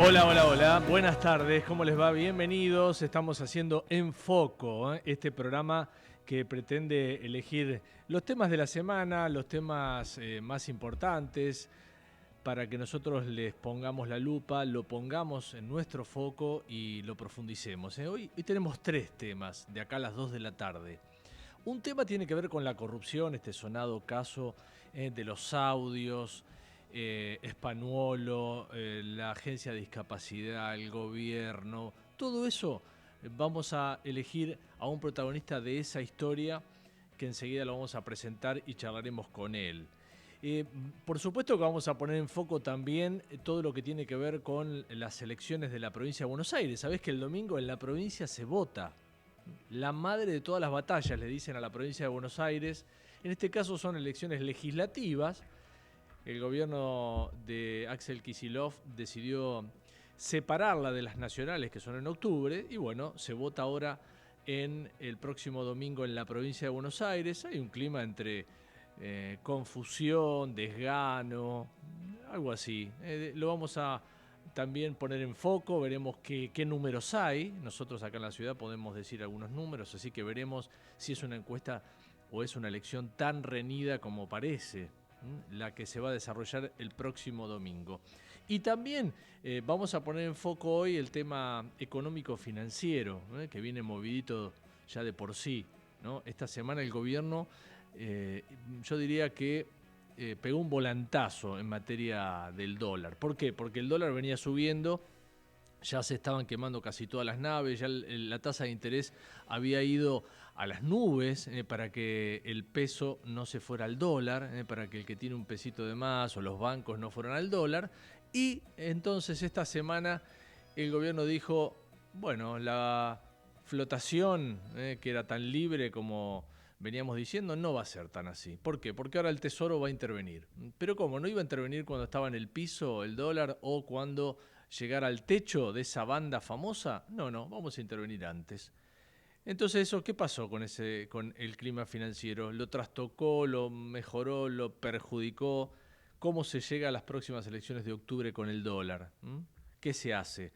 Hola, hola, hola. Buenas tardes. ¿Cómo les va? Bienvenidos. Estamos haciendo En Foco, este programa que pretende elegir los temas de la semana, los temas más importantes, para que nosotros les pongamos la lupa, lo pongamos en nuestro foco y lo profundicemos. Hoy tenemos 3 temas, de acá a las 2 de la tarde. Un tema tiene que ver con la corrupción, este sonado caso de los audios, Spanuolo, la agencia de discapacidad, el gobierno, todo eso. Vamos a elegir a un protagonista de esa historia que enseguida lo vamos a presentar y charlaremos con él. Por supuesto que vamos a poner en foco también todo lo que tiene que ver con las elecciones de la provincia de Buenos Aires. Sabés que el domingo en la provincia se vota. La madre de todas las batallas, le dicen a la provincia de Buenos Aires. En este caso son elecciones legislativas. El gobierno de Axel Kicillof decidió separarla de las nacionales, que son en octubre, y bueno, se vota ahora en el próximo domingo en la provincia de Buenos Aires. Hay un clima entre confusión, desgano, algo así. Lo vamos a también poner en foco, veremos qué números hay. Nosotros acá en la ciudad podemos decir algunos números, así que veremos si es una encuesta o es una elección tan reñida como parece, la que se va a desarrollar el próximo domingo. Y también vamos a poner en foco hoy el tema económico-financiero, que viene movidito ya de por sí, ¿no? Esta semana el gobierno, yo diría que pegó un volantazo en materia del dólar. ¿Por qué? Porque el dólar venía subiendo, ya se estaban quemando casi todas las naves, ya la tasa de interés había ido a las nubes para que el peso no se fuera al dólar, para que el que tiene un pesito de más o los bancos no fueran al dólar. Y entonces esta semana el gobierno dijo, bueno, la flotación, que era tan libre como veníamos diciendo, no va a ser tan así. ¿Por qué? Porque ahora el Tesoro va a intervenir. Pero ¿cómo? ¿No iba a intervenir cuando estaba en el piso el dólar o cuando llegara al techo de esa banda famosa? No, vamos a intervenir antes. Entonces, ¿eso qué pasó con el clima financiero? ¿Lo trastocó, lo mejoró, lo perjudicó? ¿Cómo se llega a las próximas elecciones de octubre con el dólar? ¿Qué se hace?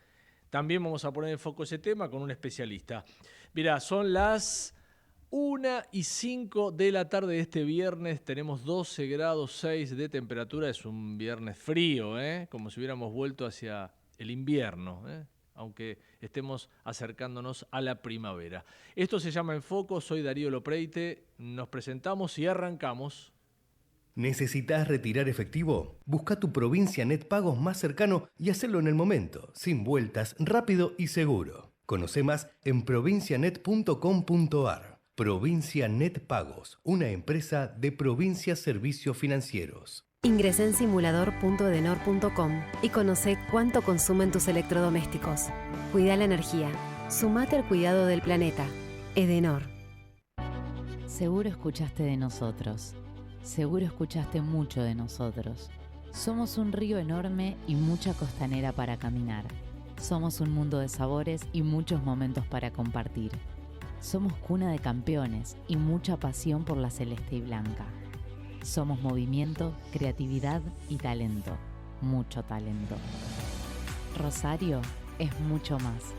También vamos a poner en foco ese tema con un especialista. Mirá, son las 1:05 de la tarde de este viernes. Tenemos 12 grados 6 de temperatura. Es un viernes frío, como si hubiéramos vuelto hacia el invierno, aunque estemos acercándonos a la primavera. Esto se llama En Foco. Soy Darío Lopreite. Nos presentamos y arrancamos. ¿Necesitas retirar efectivo? Busca tu Provincia Net Pagos más cercano y hacelo en el momento, sin vueltas, rápido y seguro. Conoce más en provincianet.com.ar. Provincia Net Pagos, una empresa de Provincia Servicios Financieros. Ingresa en simulador.edenor.com y conoce cuánto consumen tus electrodomésticos. Cuida la energía. Sumate al cuidado del planeta. Edenor. Seguro escuchaste de nosotros. Seguro escuchaste mucho de nosotros. Somos un río enorme y mucha costanera para caminar. Somos un mundo de sabores y muchos momentos para compartir. Somos cuna de campeones y mucha pasión por la celeste y blanca. Somos movimiento, creatividad y talento. Mucho talento. Rosario es mucho más.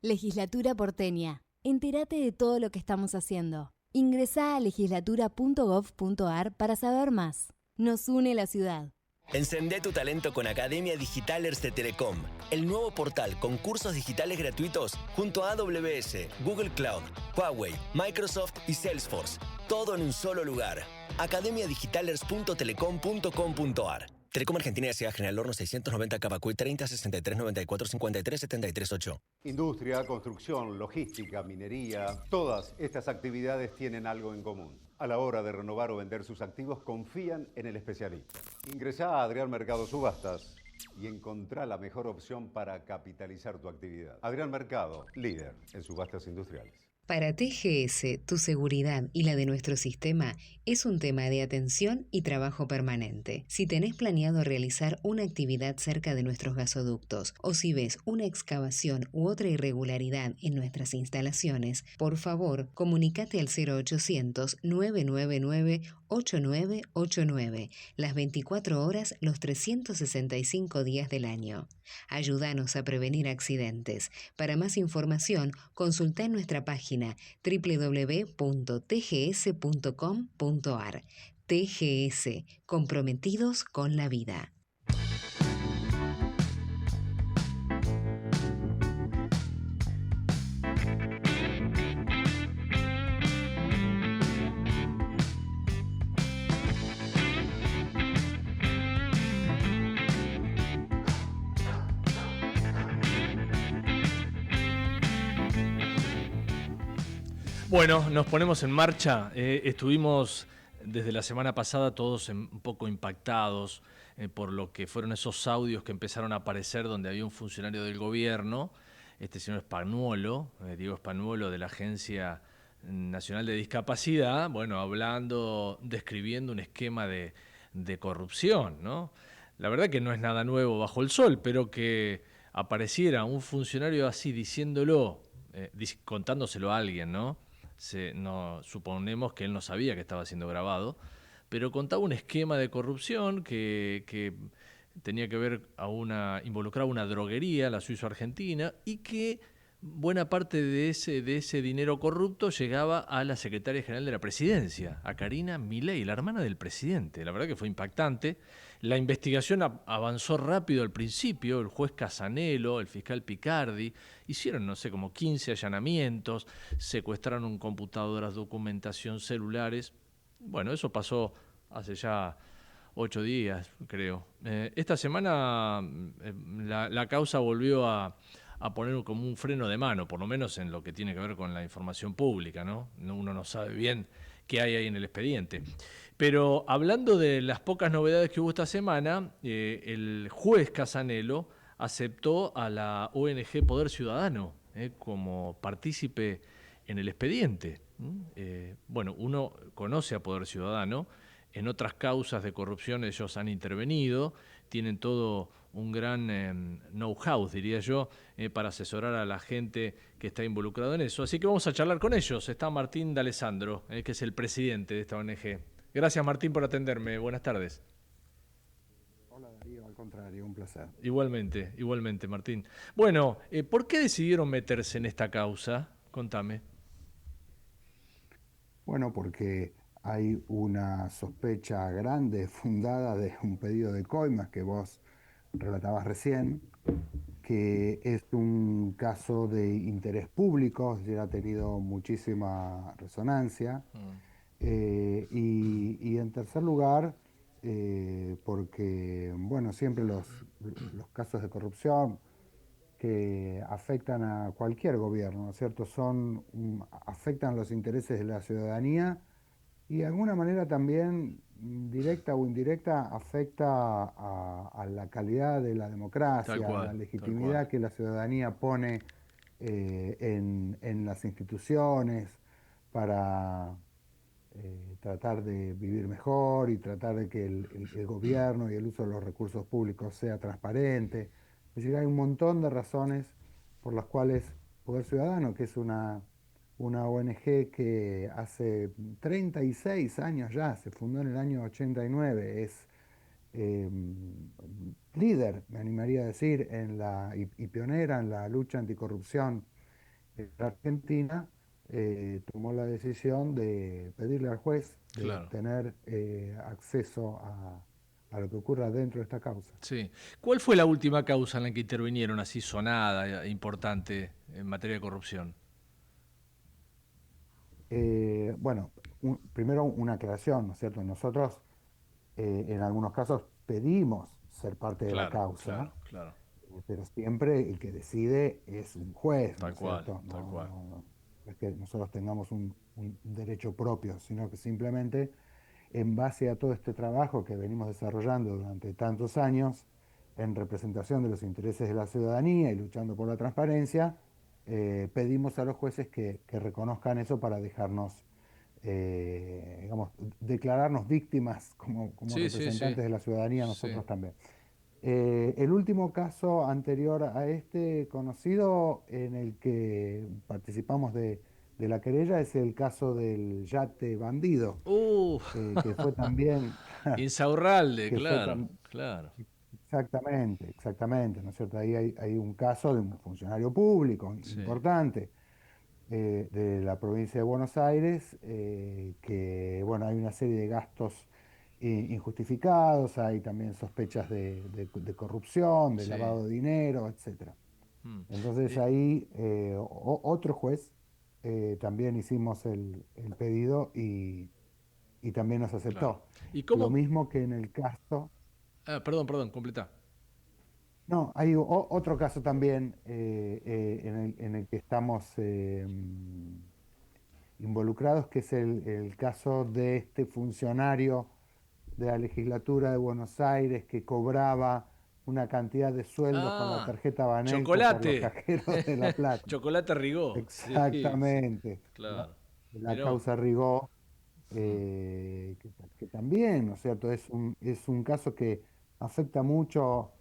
Legislatura porteña. Entérate de todo lo que estamos haciendo. Ingresá a legislatura.gov.ar para saber más. Nos une la ciudad. Encendé tu talento con Academia Digitalers de Telecom, el nuevo portal con cursos digitales gratuitos junto a AWS, Google Cloud, Huawei, Microsoft y Salesforce. Todo en un solo lugar. academiadigitalers.telecom.com.ar. Telecom Argentina S.A. General Horno 690 Capacuy 30 63 94 53 73 8. Industria, construcción, logística, minería, todas estas actividades tienen algo en común. A la hora de renovar o vender sus activos, confían en el especialista. Ingresá a Adrián Mercado Subastas y encontrá la mejor opción para capitalizar tu actividad. Adrián Mercado, líder en subastas industriales. Para TGS, tu seguridad y la de nuestro sistema es un tema de atención y trabajo permanente. Si tenés planeado realizar una actividad cerca de nuestros gasoductos o si ves una excavación u otra irregularidad en nuestras instalaciones, por favor, comunícate al 0800-999-8989, las 24 horas, los 365 días del año. Ayúdanos a prevenir accidentes. Para más información, consulta en nuestra página www.tgs.com.ar. TGS, comprometidos con la vida. Bueno, nos ponemos en marcha. Estuvimos desde la semana pasada todos un poco impactados por lo que fueron esos audios que empezaron a aparecer donde había un funcionario del gobierno, este señor Spagnuolo, Diego Spagnuolo, de la Agencia Nacional de Discapacidad, bueno, hablando, describiendo un esquema de corrupción, ¿no? La verdad que no es nada nuevo bajo el sol, pero que apareciera un funcionario así diciéndolo, contándoselo a alguien, ¿no? No suponemos que él no sabía que estaba siendo grabado, pero contaba un esquema de corrupción que tenía que ver involucraba una droguería, la suizo-argentina, y que buena parte de ese dinero corrupto llegaba a la secretaria general de la presidencia, a Karina Milei, la hermana del presidente. La verdad que fue impactante. La investigación avanzó rápido al principio. El juez Casanelo, el fiscal Picardi, hicieron, no sé, como 15 allanamientos, secuestraron computadoras, documentación, celulares. Bueno, eso pasó hace ya 8 días, creo. Esta semana la causa volvió a poner como un freno de mano, por lo menos en lo que tiene que ver con la información pública, ¿no? Uno no sabe bien qué hay ahí en el expediente. Pero hablando de las pocas novedades que hubo esta semana, el juez Casanelo aceptó a la ONG Poder Ciudadano como partícipe en el expediente. Bueno, uno conoce a Poder Ciudadano, en otras causas de corrupción ellos han intervenido, tienen todo un gran know-how, diría yo, para asesorar a la gente que está involucrada en eso. Así que vamos a charlar con ellos. Está Martín D'Alessandro, que es el presidente de esta ONG. Gracias, Martín, por atenderme. Buenas tardes. Hola, Darío, al contrario, un placer. Igualmente, Martín. Bueno, ¿por qué decidieron meterse en esta causa? Contame. Bueno, porque hay una sospecha grande, fundada, de un pedido de coimas que vos relatabas recién, que es un caso de interés público, ya ha tenido muchísima resonancia. Y en tercer lugar, porque, bueno, siempre los casos de corrupción que afectan a cualquier gobierno, ¿no es cierto?, afectan los intereses de la ciudadanía y de alguna manera también, directa o indirecta, afecta a la calidad de la democracia, a la legitimidad que la ciudadanía pone en las instituciones para tratar de vivir mejor y tratar de que el gobierno y el uso de los recursos públicos sea transparente. Es decir, hay un montón de razones por las cuales Poder Ciudadano, que es una ONG que hace 36 años ya, se fundó en el año 89, es líder, me animaría a decir, y pionera en la lucha anticorrupción en la Argentina, tomó la decisión de pedirle al juez de tener acceso a lo que ocurra dentro de esta causa. Sí. ¿Cuál fue la última causa en la que intervinieron así sonada, importante, en materia de corrupción? Bueno, primero una aclaración, ¿no es cierto? Nosotros en algunos casos pedimos ser parte de la causa, pero siempre el que decide es un juez, ¿no es cierto? No es que nosotros tengamos un derecho propio, sino que simplemente en base a todo este trabajo que venimos desarrollando durante tantos años en representación de los intereses de la ciudadanía y luchando por la transparencia, pedimos a los jueces que reconozcan eso para dejarnos, digamos, declararnos víctimas como representantes de la ciudadanía, nosotros también. El último caso anterior a este conocido en el que participamos de la querella es el caso del yate bandido, que fue también... Insaurralde, claro. Exactamente, ¿no es cierto? Ahí hay un caso de un funcionario público importante de la provincia de Buenos Aires, que, bueno, hay una serie de gastos injustificados, hay también sospechas de corrupción, de lavado de dinero, etc. Entonces ahí otro juez también hicimos el pedido y también nos aceptó. Claro. ¿Y cómo? Lo mismo que en el caso... Perdón, completa. No, hay otro caso también en el que estamos involucrados, que es el caso de este funcionario de la legislatura de Buenos Aires que cobraba una cantidad de sueldos con la tarjeta Banelco chocolate. por los cajeros de La Plata. Chocolate Rigó. Exactamente. Sí, claro. La causa Rigó, que también, ¿no es cierto? Es un caso que afecta mucho,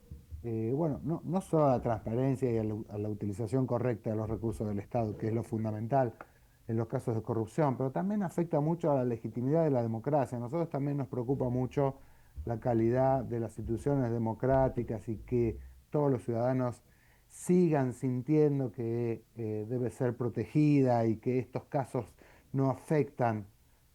bueno, no solo a la transparencia y a la utilización correcta de los recursos del Estado, que es lo fundamental en los casos de corrupción, pero también afecta mucho a la legitimidad de la democracia. A nosotros también nos preocupa mucho la calidad de las instituciones democráticas y que todos los ciudadanos sigan sintiendo que debe ser protegida y que estos casos no afectan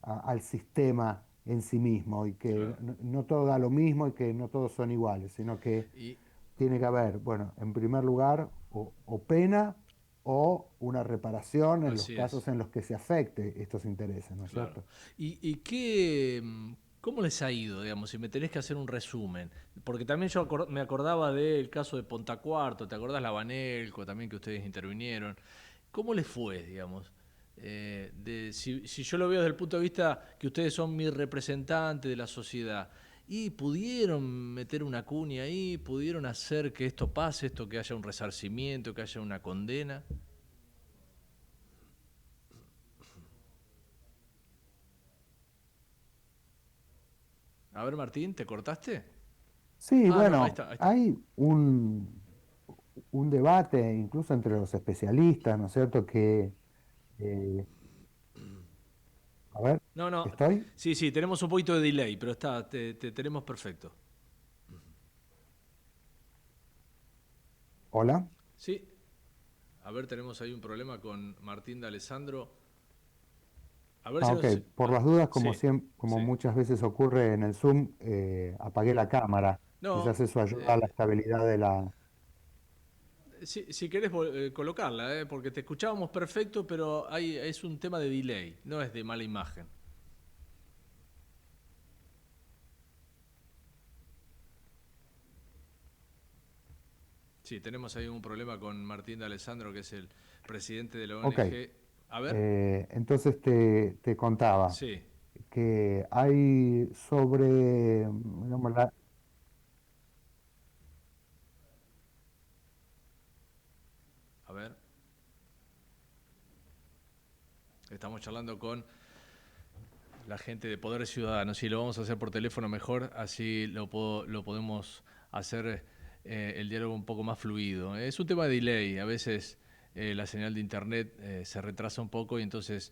al sistema en sí mismo y que no todo da lo mismo y que no todos son iguales, sino que tiene que haber, bueno, en primer lugar, o pena o una reparación en los casos en los que se afecte estos intereses, ¿no es cierto? ¿Y cómo les ha ido, digamos, si me tenés que hacer un resumen? Porque también yo me acordaba del caso de Ponta Cuarto, ¿te acordás la Banelco también que ustedes intervinieron? ¿Cómo les fue, digamos? Si yo lo veo desde el punto de vista que ustedes son mi representante de la sociedad, y pudieron meter una cuña ahí, pudieron hacer que esto pase, que haya un resarcimiento, que haya una condena. A ver, Martín, ¿te cortaste? Sí, bueno, no, ahí está. Hay un debate incluso entre los especialistas, ¿no es cierto? Que a ver, No. ¿estoy? Sí, tenemos un poquito de delay, pero te tenemos perfecto. ¿Hola? Sí. A ver, tenemos ahí un problema con Martín de Alessandro. A ver si por las dudas, como muchas veces ocurre en el Zoom, apagué la cámara. No, quizás eso ayuda a la estabilidad de la... Si querés colocarla, porque te escuchábamos perfecto, pero es un tema de delay, no es de mala imagen. Sí, tenemos ahí un problema con Martín de Alessandro, que es el presidente de la ONG. Okay. A ver. Entonces te contaba que hay sobre, digamos, A ver. Estamos charlando con la gente de Poder Ciudadano. Si lo vamos a hacer por teléfono mejor, así lo podemos hacer el diálogo un poco más fluido. Es un tema de delay. A veces la señal de internet se retrasa un poco y entonces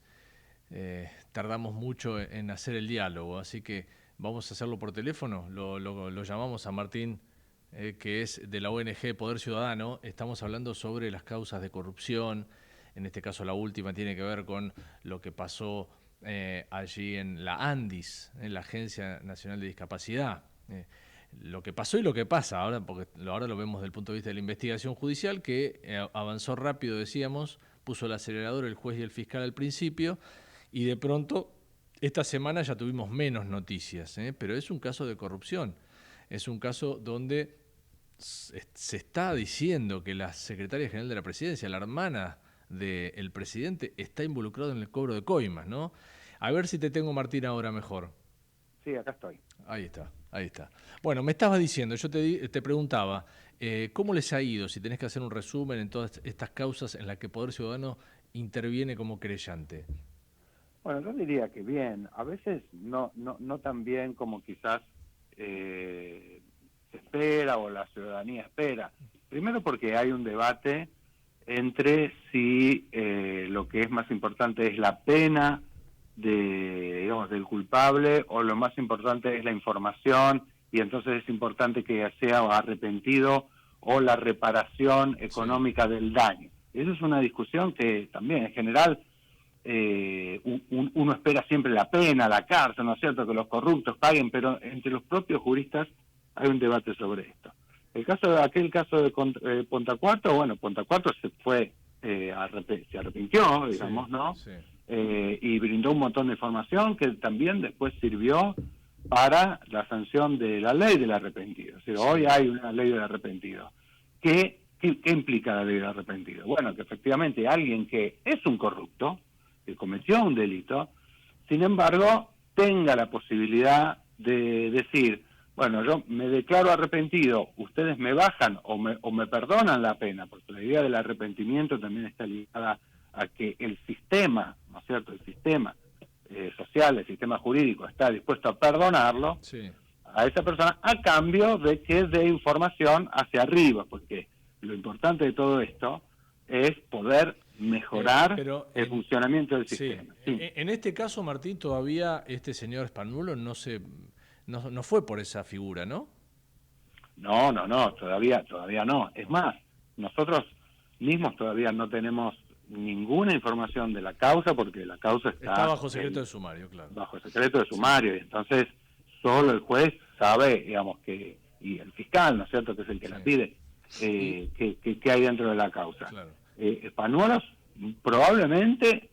tardamos mucho en hacer el diálogo. Así que vamos a hacerlo por teléfono. Lo llamamos a Martín, que es de la ONG Poder Ciudadano. Estamos hablando sobre las causas de corrupción. En este caso la última tiene que ver con lo que pasó allí en la ANDIS, en la Agencia Nacional de Discapacidad. Lo que pasó y lo que pasa ahora, porque ahora lo vemos desde el punto de vista de la investigación judicial, que avanzó rápido, decíamos, puso el acelerador el juez y el fiscal al principio, y de pronto esta semana ya tuvimos menos noticias, pero es un caso de corrupción. Es un caso donde se está diciendo que la secretaria general de la presidencia, la hermana del presidente, está involucrada en el cobro de coimas, ¿no? A ver si te tengo, Martín, ahora mejor. Sí, acá estoy. Ahí está. Ahí está. Bueno, me estabas diciendo, yo te preguntaba, ¿cómo les ha ido, si tenés que hacer un resumen en todas estas causas en las que Poder Ciudadano interviene como querellante? Bueno, yo diría que bien, a veces no tan bien como quizás se espera o la ciudadanía espera. Primero porque hay un debate entre si lo que es más importante es la pena del culpable o lo más importante es la información, y entonces es importante que sea arrepentido o la reparación económica del daño. Esa es una discusión que también en general uno espera siempre la pena, la cárcel, ¿no es cierto?, que los corruptos paguen, pero entre los propios juristas hay un debate sobre esto. Aquel caso de Pontacuarto, bueno, Pontacuarto se arrepintió, digamos, sí, ¿no? Sí. Y brindó un montón de información que también después sirvió para la sanción de la ley del arrepentido. O sea, sí, hoy hay una ley del arrepentido. ¿Qué implica la ley del arrepentido? Bueno, que efectivamente alguien que es un corrupto, que cometió un delito, sin embargo, tenga la posibilidad de decir, bueno, yo me declaro arrepentido, ustedes me bajan o me perdonan la pena, porque la idea del arrepentimiento también está ligada a que el sistema, ¿no es cierto?, el sistema social, el sistema jurídico está dispuesto a perdonarlo, sí, a esa persona a cambio de que dé información hacia arriba, porque lo importante de todo esto es poder mejorar el funcionamiento del sistema. Sí. En este caso, Martín, todavía este señor Spanulo no fue por esa figura, ¿no? No, todavía no. Es más, nosotros mismos todavía no tenemos ninguna información de la causa, porque la causa está bajo secreto de sumario, claro. Bajo secreto de sumario, y entonces solo el juez sabe, digamos, y el fiscal, ¿no es cierto?, que es el que la pide, qué hay dentro de la causa. Claro. Spanuelos probablemente,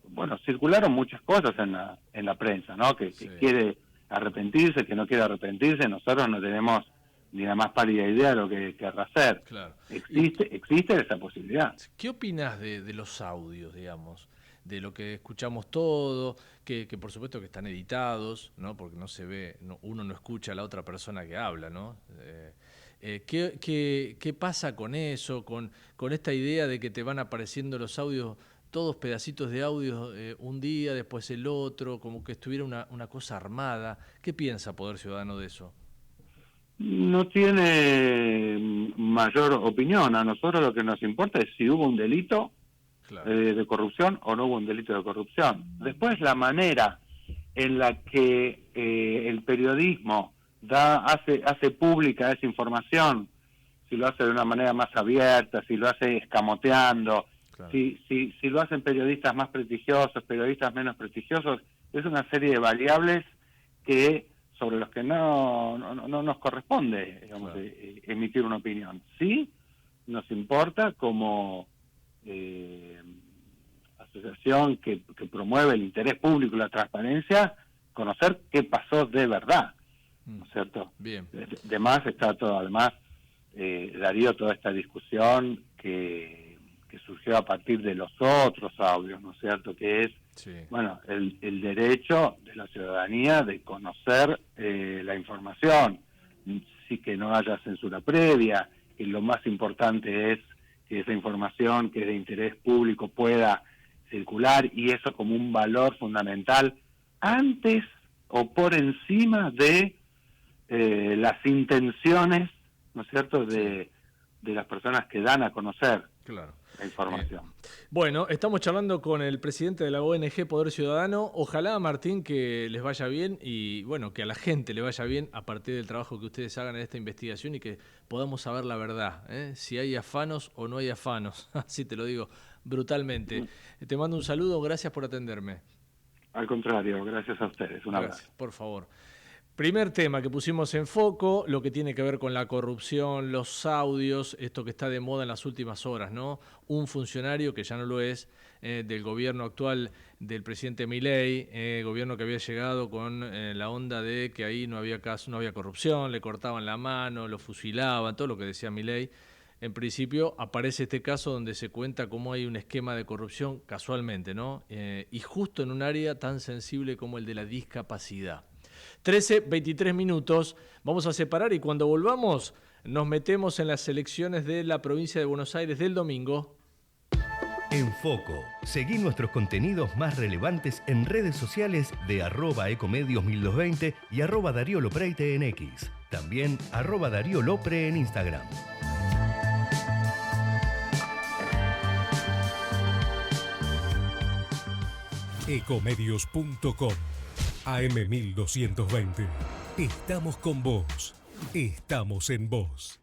bueno, circularon muchas cosas en la prensa, ¿no?, que quiere arrepentirse, que no quiere arrepentirse. Nosotros no tenemos ni la más pálida idea de lo que querrá hacer. Claro. Existe esa posibilidad. ¿Qué opinas de los audios, digamos? De lo que escuchamos todo, que por supuesto que están editados, ¿no?, porque no se ve, uno no escucha a la otra persona que habla, ¿no? ¿Qué pasa con eso, con esta idea de que te van apareciendo los audios, todos pedacitos de audio, un día, después el otro, como que estuviera una cosa armada? ¿Qué piensa Poder Ciudadano de eso? No tiene mayor opinión. A nosotros lo que nos importa es si hubo un delito, claro, de corrupción o no hubo un delito de corrupción. Después, la manera en la que el periodismo hace pública esa información, si lo hace de una manera más abierta, si lo hace escamoteando, claro, si lo hacen periodistas más prestigiosos, periodistas menos prestigiosos, es una serie de variables sobre los que no nos corresponde, digamos, claro, emitir una opinión. Sí nos importa como asociación que promueve el interés público y la transparencia, conocer qué pasó de verdad, ¿no es cierto? Bien. Además está todo, Darío, toda esta discusión que surgió a partir de los otros audios, ¿no es cierto?, que es, sí, bueno, el derecho de la ciudadanía de conocer la información, sí, que no haya censura previa, que lo más importante es que esa información que es de interés público pueda circular, y eso como un valor fundamental antes o por encima de las intenciones, ¿no es cierto?, de las personas que dan a conocer, claro, la información. Bueno, estamos charlando con el presidente de la ONG Poder Ciudadano. Ojalá, Martín, que les vaya bien y, bueno, que a la gente le vaya bien a partir del trabajo que ustedes hagan en esta investigación y que podamos saber la verdad, si hay afanos o no hay afanos. Así te lo digo brutalmente. Te mando un saludo, gracias por atenderme. Al contrario, gracias a ustedes. Un abrazo. Gracias, por favor. Primer tema que pusimos en foco, lo que tiene que ver con la corrupción, los audios, esto que está de moda en las últimas horas, ¿no? Un funcionario, que ya no lo es, del gobierno actual del presidente Milei, gobierno que había llegado con la onda de que ahí no había caso, no había corrupción, le cortaban la mano, lo fusilaban, todo lo que decía Milei. En principio aparece este caso donde se cuenta cómo hay un esquema de corrupción, casualmente, ¿no? Y justo en un área tan sensible como el de la discapacidad. 13:23 minutos. Vamos a separar y cuando volvamos nos metemos en las elecciones de la provincia de Buenos Aires del domingo. En Foco, seguí nuestros contenidos más relevantes en redes sociales de @ecomedios1220 y @Darío Lopreite en X. También @Darío Lopre en Instagram. Ecomedios.com AM1220. Estamos con vos. Estamos en vos.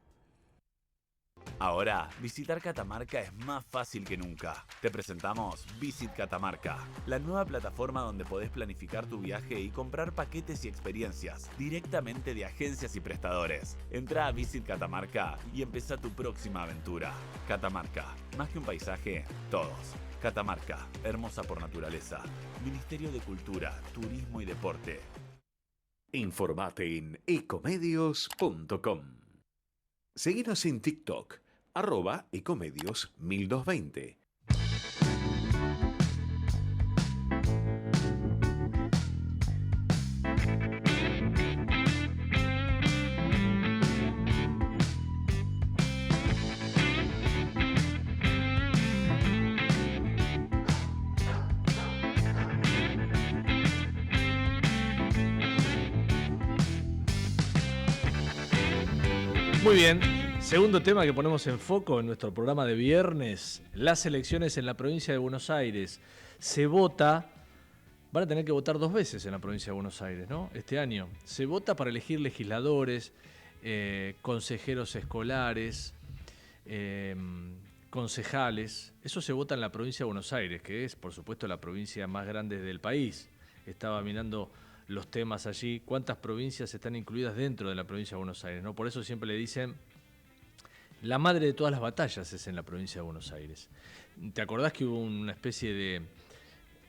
Ahora, visitar Catamarca es más fácil que nunca. Te presentamos Visit Catamarca, la nueva plataforma donde podés planificar tu viaje y comprar paquetes y experiencias directamente de agencias y prestadores. Entra a Visit Catamarca y empezá tu próxima aventura. Catamarca, más que un paisaje, todos. Catamarca, hermosa por naturaleza. Ministerio de Cultura, Turismo y Deporte. Informate en ecomedios.com. Seguinos en TikTok, @ecomedios1220. Muy bien, segundo tema que ponemos en foco en nuestro programa de viernes, las elecciones en la provincia de Buenos Aires. Se vota, van a tener que votar 2 veces en la provincia de Buenos Aires, ¿no? Este año. Se vota para elegir legisladores, consejeros escolares, concejales. Eso se vota en la provincia de Buenos Aires, que es, por supuesto, la provincia más grande del país. Estaba mirando los temas allí, cuántas provincias están incluidas dentro de la provincia de Buenos Aires, ¿no? Por eso siempre le dicen, la madre de todas las batallas es en la provincia de Buenos Aires. ¿Te acordás que hubo una especie de,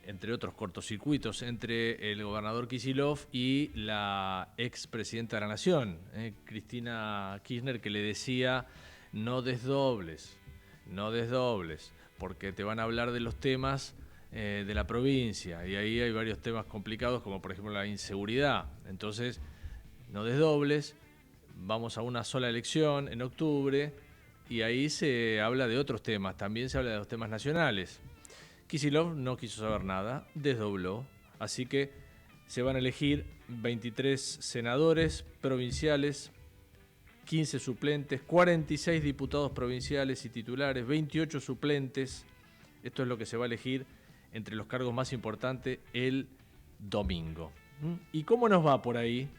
entre otros cortocircuitos, entre el gobernador Kicillof y la expresidenta de la Nación, Cristina Kirchner, que le decía, no desdobles, porque te van a hablar de los temas de la provincia, y ahí hay varios temas complicados, como por ejemplo la inseguridad. Entonces, no desdobles, vamos a una sola elección en octubre, y ahí se habla de otros temas, también se habla de los temas nacionales. Kicillof no quiso saber nada, desdobló, así que se van a elegir 23 senadores provinciales, 15 suplentes, 46 diputados provinciales y titulares, 28 suplentes. Esto es lo que se va a elegir entre los cargos más importantes el domingo. ¿Y cómo nos va por ahí?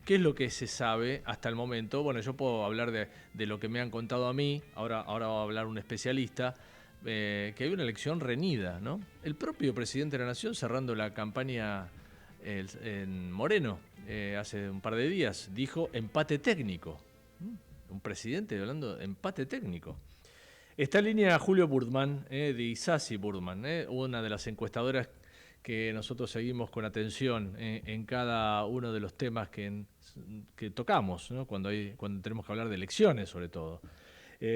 ¿Qué es lo que se sabe hasta el momento? Bueno, yo puedo hablar de lo que me han contado a mí, ahora va a hablar un especialista, que hay una elección reñida, ¿no? El propio presidente de la Nación, cerrando la campaña en Moreno, hace un par de días, dijo empate técnico. Un presidente hablando de empate técnico. Está en línea Julio Burdman, de Isasi Burdman, una de las encuestadoras que nosotros seguimos con atención en cada uno de los temas que tocamos, ¿no? Cuando tenemos que hablar de elecciones, sobre todo.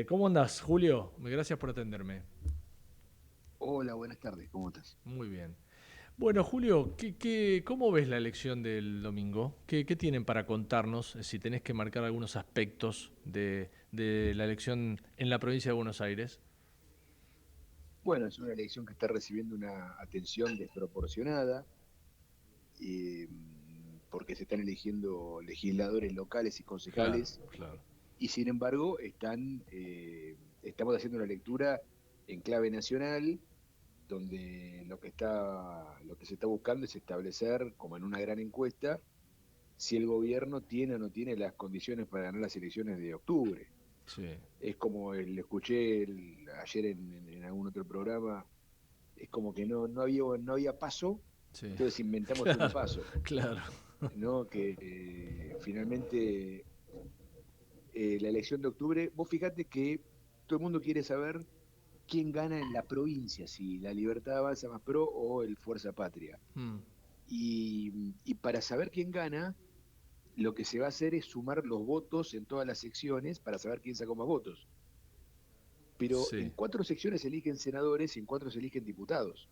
¿Cómo andás, Julio? Gracias por atenderme. Hola, buenas tardes, ¿cómo estás? Muy bien. Bueno, Julio, ¿cómo ves la elección del domingo? ¿Qué tienen para contarnos, si tenés que marcar algunos aspectos de la elección en la provincia de Buenos Aires? Bueno, es una elección que está recibiendo una atención desproporcionada, porque se están eligiendo legisladores locales y concejales, claro. Y sin embargo estamos haciendo una lectura en clave nacional, donde lo que se está buscando es establecer, como en una gran encuesta, si el gobierno tiene o no tiene las condiciones para ganar las elecciones de octubre. Sí. Es como escuché ayer en algún otro programa, es como que no había paso, sí. Entonces inventamos un paso. Claro. ¿No? Que finalmente la elección de octubre, vos fijate que todo el mundo quiere saber quién gana en la provincia, si la Libertad Avanza Más Pro o el Fuerza Patria. Y para saber quién gana, lo que se va a hacer es sumar los votos en todas las secciones para saber quién sacó más votos. Pero sí. En 4 secciones se eligen senadores y en 4 se eligen diputados.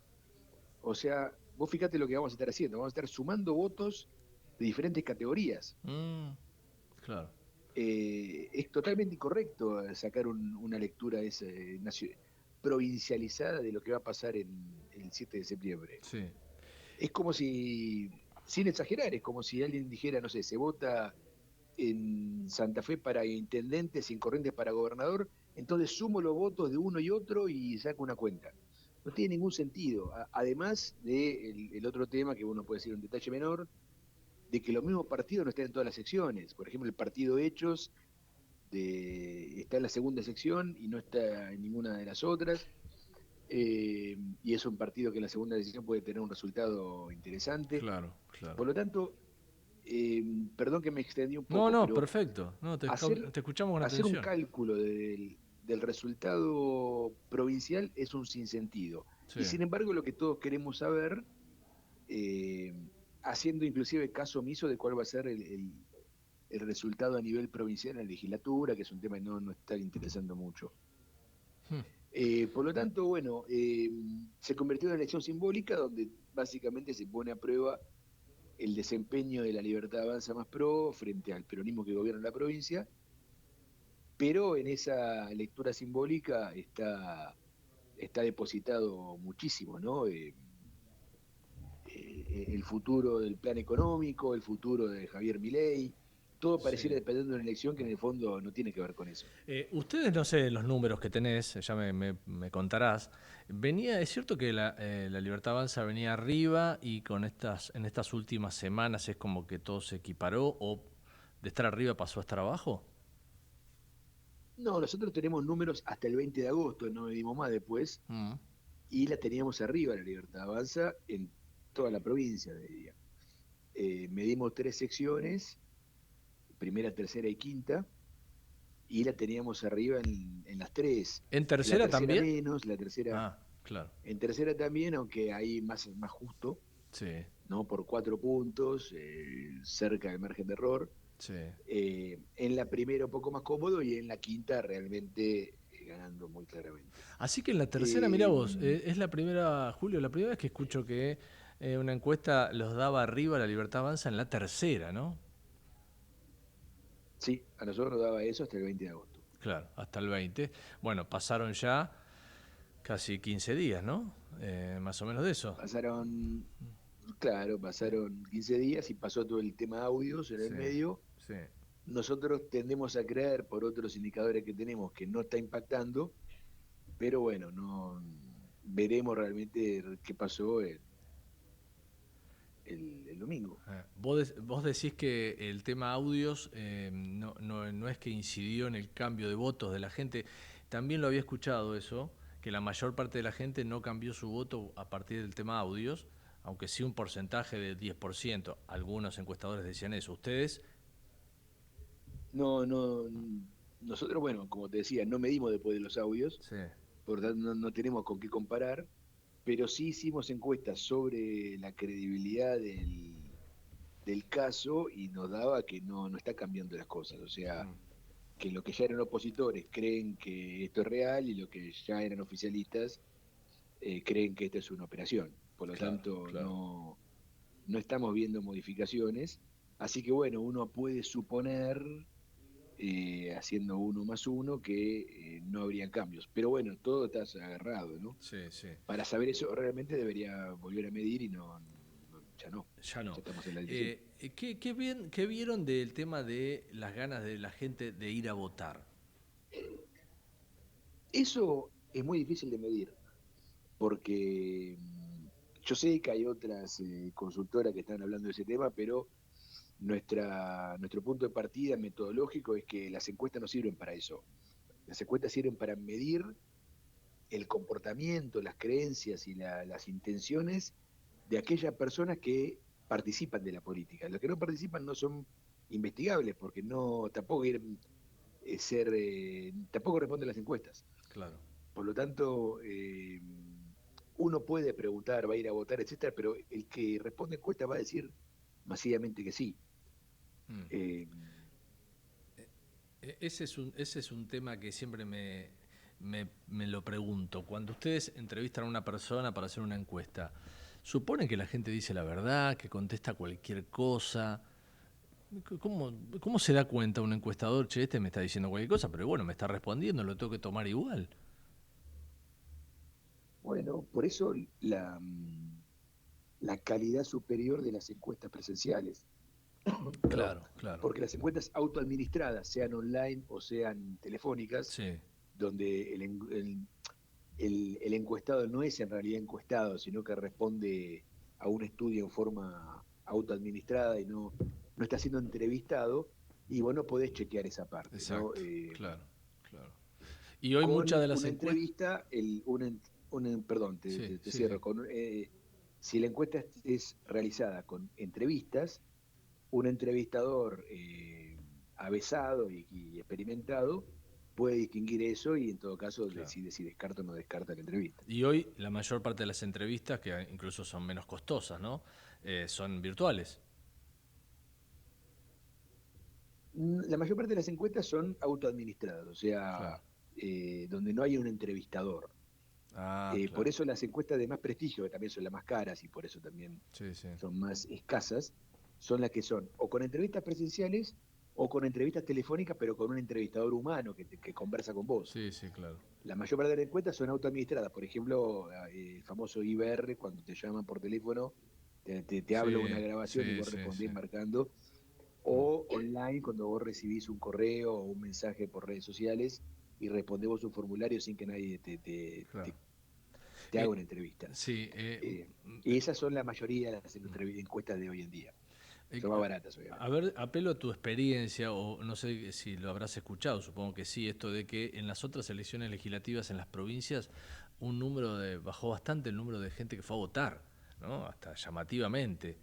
O sea, vos fíjate lo que vamos a estar haciendo, vamos a estar sumando votos de diferentes categorías. Claro. Es totalmente incorrecto sacar una lectura provincializada de lo que va a pasar el 7 de septiembre. Sí. Es como si, sin exagerar, es como si alguien dijera, no sé, se vota en Santa Fe para intendentes y en Corrientes para gobernador, entonces sumo los votos de uno y otro y saco una cuenta. No tiene ningún sentido. Además de el otro tema, que uno puede decir un detalle menor, de que los mismos partidos no están en todas las secciones. Por ejemplo, el partido Hechos está en la segunda sección y no está en ninguna de las otras. Y es un partido que en la segunda sección puede tener un resultado interesante. Claro. Por lo tanto, perdón que me extendí un poco. No, perfecto. No, te escuchamos con atención. Hacer un cálculo del resultado provincial es un sinsentido. Sí. Y sin embargo, lo que todos queremos saber, haciendo inclusive caso omiso de cuál va a ser el resultado a nivel provincial en la legislatura, que es un tema que no está interesando mucho. Por lo tanto, bueno, se convirtió en una elección simbólica donde básicamente se pone a prueba el desempeño de la Libertad Avanza Más Pro frente al peronismo que gobierna la provincia, pero en esa lectura simbólica está depositado muchísimo, ¿no? El futuro del plan económico, el futuro de Javier Milei, todo pareciera depender de una elección que en el fondo no tiene que ver con eso. Ustedes, no sé, los números que tenés, ya me contarás, es cierto que la Libertad Avanza venía arriba y en estas últimas semanas es como que todo se equiparó, o de estar arriba pasó a estar abajo? No, nosotros tenemos números hasta el 20 de agosto, no medimos más después, y la teníamos arriba la Libertad Avanza en toda la provincia, diría. Medimos 3 secciones, primera, tercera y quinta, y la teníamos arriba en las 3. ¿En tercera también? Menos, la tercera. Ah, claro. En tercera también, aunque ahí más justo, sí, ¿no? Por 4 puntos, cerca del margen de error. Sí. En la primera un poco más cómodo y en la quinta realmente ganando muy claramente. Así que en la tercera, mirá vos, es la primera, Julio, la primera vez que escucho que una encuesta los daba arriba la Libertad Avanza en la tercera, ¿no? Sí, a nosotros nos daba eso hasta el 20 de agosto. Claro, hasta el 20. Bueno, pasaron ya casi 15 días, ¿no? Más o menos de eso. Pasaron 15 días y pasó todo el tema audios en el medio. Sí. Nosotros tendemos a creer, por otros indicadores que tenemos, que no está impactando, pero bueno, no veremos realmente qué pasó el domingo. Vos decís que el tema audios no es que incidió en el cambio de votos de la gente. También lo había escuchado eso, que la mayor parte de la gente no cambió su voto a partir del tema audios, aunque sí un porcentaje de 10%. Algunos encuestadores decían eso. ¿Ustedes? No. Nosotros, bueno, como te decía, no medimos después de los audios. Sí. Por lo tanto no tenemos con qué comparar, pero sí hicimos encuestas sobre la credibilidad del caso y nos daba que no está cambiando las cosas. O sea, que los que ya eran opositores creen que esto es real y los que ya eran oficialistas creen que esta es una operación. Por lo tanto, claro. No estamos viendo modificaciones. Así que bueno, uno puede suponer, haciendo 1 más 1, que no habría cambios. Pero bueno, todo está agarrado, ¿no? Sí. Para saber eso realmente debería volver a medir y ya no. Ya no. Ya estamos en la decisión. ¿Qué vieron del tema de las ganas de la gente de ir a votar? Eso es muy difícil de medir, porque yo sé que hay otras consultoras que están hablando de ese tema, pero nuestro punto de partida metodológico es que las encuestas no sirven para eso. Las encuestas sirven para medir el comportamiento, las creencias y las intenciones de aquellas personas que participan de la política. Los que no participan no son investigables porque tampoco responden las encuestas. Claro. Por lo tanto, uno puede preguntar, va a ir a votar, etcétera, pero el que responde encuesta va a decir masivamente que sí. Ese es un tema que siempre me lo pregunto. Cuando ustedes entrevistan a una persona para hacer una encuesta, suponen que la gente dice la verdad, que contesta cualquier cosa. ¿Cómo se da cuenta un encuestador? Che, este me está diciendo cualquier cosa, pero bueno, me está respondiendo, lo tengo que tomar igual. Bueno, por eso la calidad superior de las encuestas presenciales. Claro, claro. Porque las encuestas autoadministradas, sean online o sean telefónicas, Sí. donde el encuestado no es en realidad encuestado, sino que responde a un estudio en forma autoadministrada y no está siendo entrevistado, y vos no podés chequear esa parte. Exacto, ¿no? claro. Y hoy con muchas de las una encuestas... entrevista, perdón, te cierro. Sí. Si la encuesta es realizada con entrevistas, un entrevistador avesado y experimentado puede distinguir eso y en todo caso decide si descarta o no descarta la entrevista. Y hoy la mayor parte de las entrevistas, que incluso son menos costosas, ¿no? Son virtuales. La mayor parte de las encuestas son autoadministradas, o sea, donde no hay un entrevistador. Claro. Por eso las encuestas de más prestigio, que también son las más caras y por eso también son más escasas, son las que son o con entrevistas presenciales o con entrevistas telefónicas, pero con un entrevistador humano que conversa con vos. Sí, claro. La mayor parte de las encuestas son autoadministradas. Por ejemplo, el famoso IBR, cuando te llaman por teléfono, te habla una grabación y vos respondés marcando. O online, cuando vos recibís un correo o un mensaje por redes sociales y respondés vos un formulario sin que nadie te haga una entrevista. Y esas son la mayoría de las encuestas de hoy en día. Son más baratas, obviamente. A ver, apelo a tu experiencia, o no sé si lo habrás escuchado, supongo que sí, esto de que en las otras elecciones legislativas en las provincias bajó bastante el número de gente que fue a votar, ¿no? Hasta llamativamente.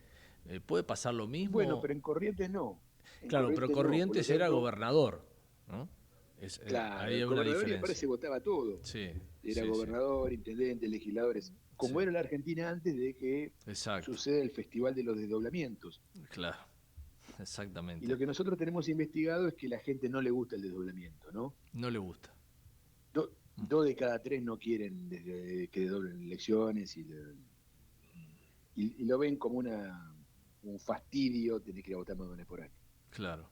¿Puede pasar lo mismo? Bueno, pero en Corrientes no. Claro, pero Corrientes era gobernador, ¿no? Claro, ahí hay el una gobernador diferencia. parece votaba todo. Era gobernador, intendente, legisladores. Como era la Argentina antes de que suceda el Festival de los Desdoblamientos. Claro, exactamente. Y lo que nosotros tenemos investigado es que a la gente no le gusta el desdoblamiento, ¿no? No le gusta. 2 de cada 3 no quieren que desdoblen elecciones y lo ven como un fastidio tener que ir a votar más de una vez por año. Claro.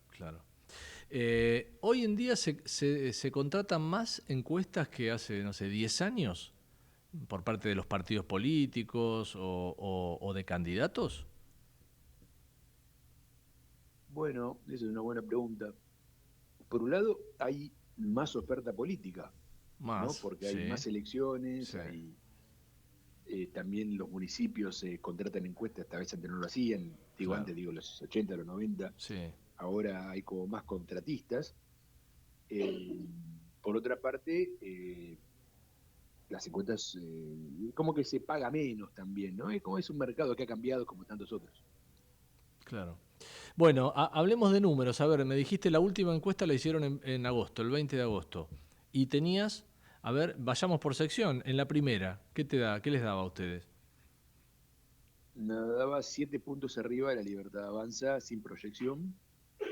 Hoy en día se contratan más encuestas que hace, no sé, 10 años por parte de los partidos políticos o de candidatos. Bueno, esa es una buena pregunta. Por un lado, hay más oferta política, ¿no? Porque hay más elecciones, también los municipios contratan encuestas, esta vez antes no lo hacían, antes los 80, los 90, ahora hay como más contratistas. Por otra parte, las encuestas, como que se paga menos también, ¿no? Es un mercado que ha cambiado como tantos otros. Claro. Bueno, hablemos de números. A ver, me dijiste la última encuesta la hicieron en agosto, el 20 de agosto. Y tenías, a ver, vayamos por sección. En la primera, ¿qué les daba a ustedes? Nos daba 7 puntos arriba de La Libertad Avanza, sin proyección,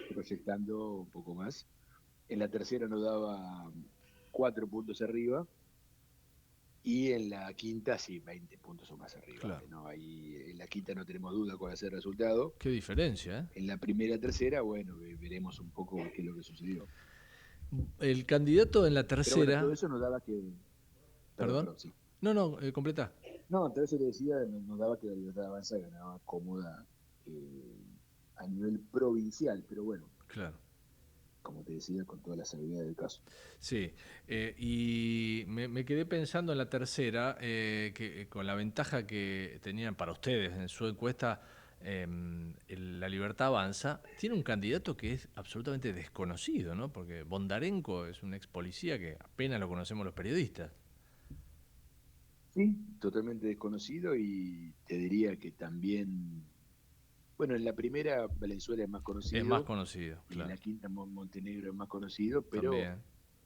proyectando un poco más. En la tercera nos daba 4 puntos arriba. Y en la quinta, 20 puntos o más arriba. Claro. ¿No? Ahí, en la quinta no tenemos duda cuál va a ser el resultado. Qué diferencia, ¿eh? En la primera, tercera, bueno, veremos un poco qué es lo que sucedió. El candidato en la tercera... Pero bueno, todo eso nos daba que... ¿Perdón? Sí. No, completa. No, todo eso te decía, nos daba que La Libertad Avanza ganaba cómoda a nivel provincial, pero bueno. Claro. Como te decía, con toda la seguridad del caso. Sí, y me quedé pensando en la tercera, que con la ventaja que tenían para ustedes en su encuesta, La Libertad Avanza, tiene un candidato que es absolutamente desconocido, ¿no? Porque Bondarenko es un ex policía que apenas lo conocemos los periodistas. Sí, totalmente desconocido, y te diría que también... Bueno, en la primera Valenzuela es más conocido. Es más conocido, claro. En la quinta Montenegro es más conocido, pero también.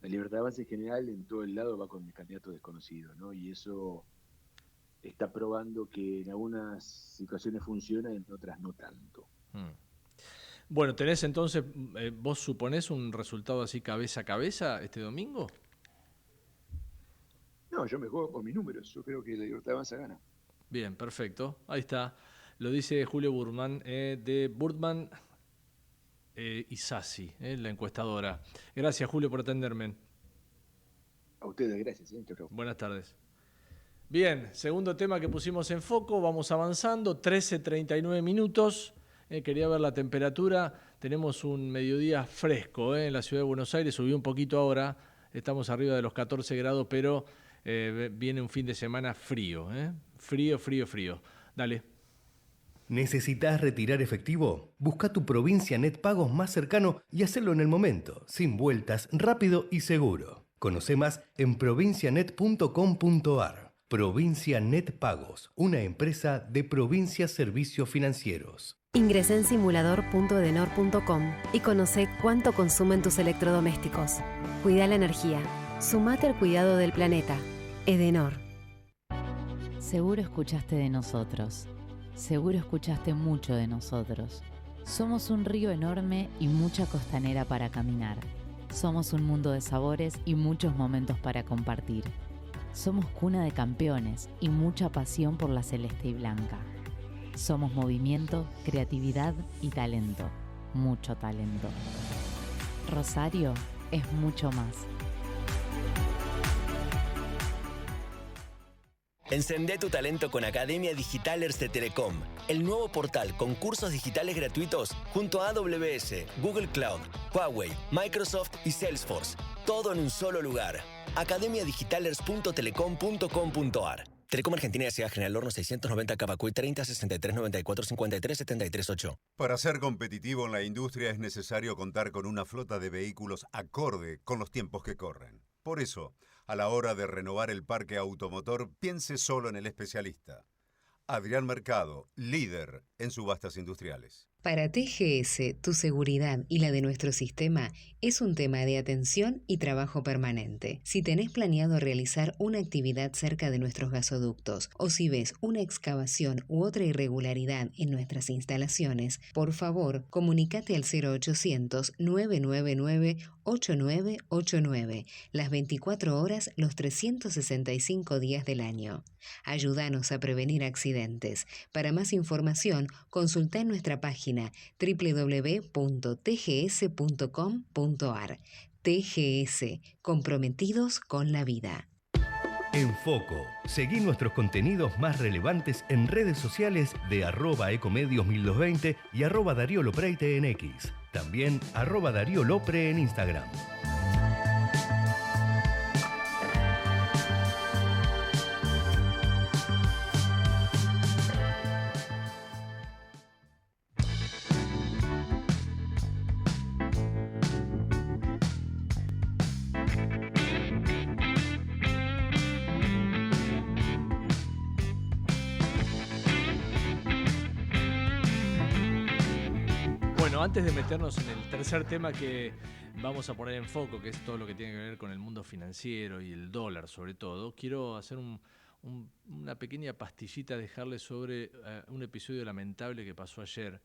La Libertad Avanza en general en todo el lado va con el candidato desconocido, ¿no? Y eso está probando que en algunas situaciones funciona, en otras no tanto. Bueno, tenés entonces, ¿vos suponés un resultado así cabeza a cabeza este domingo? No, yo me juego por mis números. Yo creo que La Libertad Avanza gana. Bien, perfecto. Ahí está. Lo dice Julio Burman, de Burman y Sassi, la encuestadora. Gracias, Julio, por atenderme. A ustedes, gracias. Buenas tardes. Bien, segundo tema que pusimos en foco, vamos avanzando, 13:39 minutos. Quería ver la temperatura, tenemos un mediodía fresco en la ciudad de Buenos Aires, subió un poquito ahora, estamos arriba de los 14 grados, pero viene un fin de semana frío, frío. Dale. ¿Necesitas retirar efectivo? Busca tu Provincia Net Pagos más cercano y hacelo en el momento, sin vueltas, rápido y seguro. Conoce más en provincianet.com.ar. Provincia Net Pagos, una empresa de Provincias Servicios Financieros. Ingresá en simulador.edenor.com y conoce cuánto consumen tus electrodomésticos. Cuida la energía. Sumate al cuidado del planeta. Edenor. Seguro escuchaste de nosotros. Seguro escuchaste mucho de nosotros. Somos un río enorme y mucha costanera para caminar. Somos un mundo de sabores y muchos momentos para compartir. Somos cuna de campeones y mucha pasión por la celeste y blanca. Somos movimiento, creatividad y talento. Mucho talento. Rosario es mucho más. Encendé tu talento con Academia Digitalers de Telecom, el nuevo portal con cursos digitales gratuitos junto a AWS, Google Cloud, Huawei, Microsoft y Salesforce. Todo en un solo lugar. academiadigitalers.telecom.com.ar. Telecom Argentina S.A. General Horno 690 Cavacuy 30 63 94 53 73 8. Para ser competitivo en la industria es necesario contar con una flota de vehículos acorde con los tiempos que corren. Por eso, a la hora de renovar el parque automotor, piense solo en el especialista. Adrián Mercado, líder en subastas industriales. Para TGS, tu seguridad y la de nuestro sistema es un tema de atención y trabajo permanente. Si tenés planeado realizar una actividad cerca de nuestros gasoductos o si ves una excavación u otra irregularidad en nuestras instalaciones, por favor, comunícate al 0800-999-8989, las 24 horas, los 365 días del año. Ayúdanos a prevenir accidentes. Para más información, consulta en nuestra página www.tgs.com.ar. TGS, comprometidos con la vida. En Foco, seguí nuestros contenidos más relevantes en redes sociales de @ecomedios1220 y @Darío Lopreite en X. También @Darío Lopre en Instagram. Antes de meternos en el tercer tema que vamos a poner en foco, que es todo lo que tiene que ver con el mundo financiero y el dólar sobre todo, quiero hacer una pequeña pastillita, dejarles sobre un episodio lamentable que pasó ayer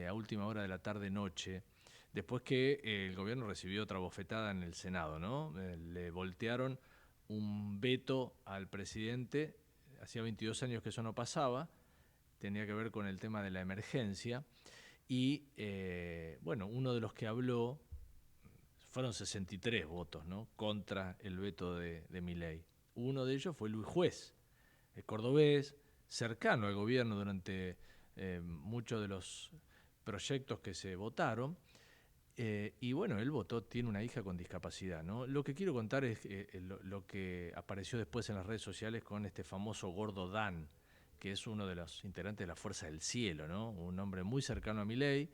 a última hora de la tarde-noche, después que el gobierno recibió otra bofetada en el Senado, ¿no? Le voltearon un veto al presidente, hacía 22 años que eso no pasaba, tenía que ver con el tema de la emergencia. Y, uno de los que habló, fueron 63 votos, ¿no?, contra el veto de Milei. Uno de ellos fue Luis Juez, el cordobés, cercano al gobierno durante muchos de los proyectos que se votaron. Él votó, tiene una hija con discapacidad, ¿no? Lo que quiero contar es lo que apareció después en las redes sociales con este famoso gordo Dan, que es uno de los integrantes de la Fuerza del Cielo, ¿no? Un hombre muy cercano a Milei,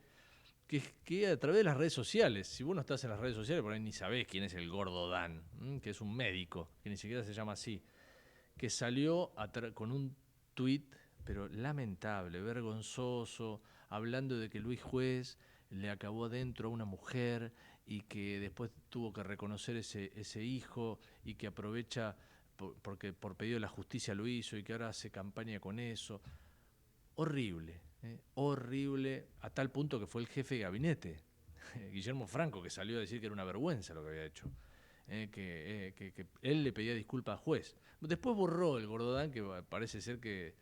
que a través de las redes sociales, si vos no estás en las redes sociales, por ahí ni sabés quién es el gordo Dan, que es un médico, que ni siquiera se llama así, que salió con un tuit, pero lamentable, vergonzoso, hablando de que Luis Juez le acabó adentro a una mujer y que después tuvo que reconocer ese hijo y que aprovecha porque por pedido de la justicia lo hizo y que ahora hace campaña con eso. Horrible, horrible, a tal punto que fue el jefe de gabinete, Guillermo Franco, que salió a decir que era una vergüenza lo que había hecho. que él le pedía disculpas al juez. Después borró el Gordodán, que parece ser que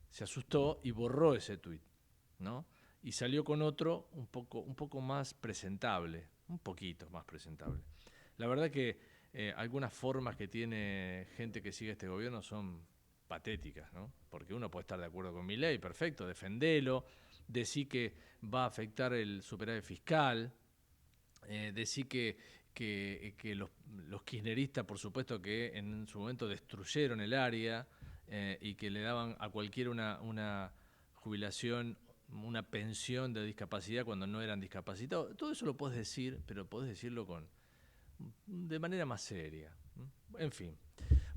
se asustó y borró ese tuit, ¿no? Y salió con otro un poco más presentable, un poquito más presentable. La verdad que algunas formas que tiene gente que sigue este gobierno son patéticas, ¿no? Porque uno puede estar de acuerdo con Milei, perfecto, defendelo, decir que va a afectar el superávit fiscal, decir que los kirchneristas, por supuesto, que en su momento destruyeron el área y que le daban a cualquiera una jubilación, una pensión de discapacidad cuando no eran discapacitados. Todo eso lo puedes decir, pero podés decirlo de manera más seria. En fin.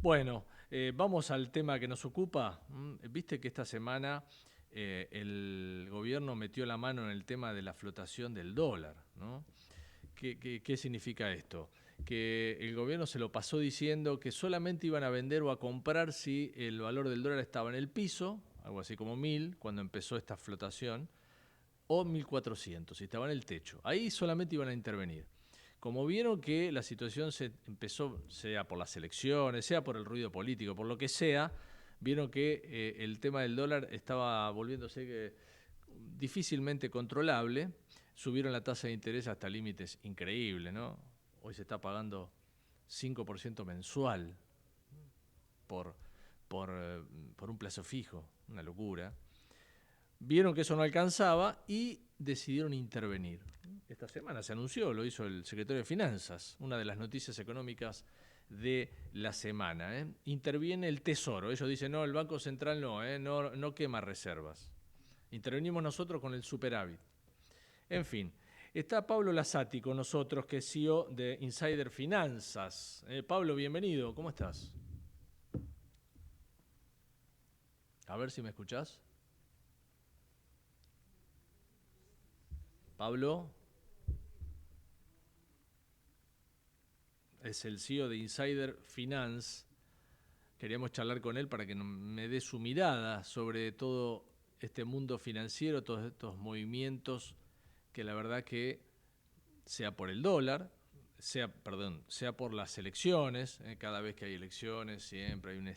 Bueno, vamos al tema que nos ocupa. Viste que esta semana el gobierno metió la mano en el tema de la flotación del dólar, ¿no? ¿Qué significa esto? Que el gobierno se lo pasó diciendo que solamente iban a vender o a comprar si el valor del dólar estaba en el piso, algo así como 1.000, cuando empezó esta flotación, o 1.400, si estaba en el techo. Ahí solamente iban a intervenir. Como vieron que la situación se empezó, sea por las elecciones, sea por el ruido político, por lo que sea, vieron que el tema del dólar estaba volviéndose difícilmente controlable. Subieron la tasa de interés hasta límites increíbles, ¿no? Hoy se está pagando 5% mensual por un plazo fijo, una locura. Vieron que eso no alcanzaba y decidieron intervenir. Esta semana se anunció, lo hizo el secretario de Finanzas, una de las noticias económicas de la semana. Interviene el Tesoro. Ellos dicen, no, el Banco Central no quema reservas. Intervenimos nosotros con el superávit. En fin, está Pablo Lasati con nosotros, que es CEO de Insider Finanzas. Pablo, bienvenido, ¿cómo estás? A ver si me escuchás. Pablo es el CEO de Insider Finance. Queríamos charlar con él para que me dé su mirada sobre todo este mundo financiero, todos estos movimientos que la verdad que sea por el dólar, sea por las elecciones, cada vez que hay elecciones siempre hay una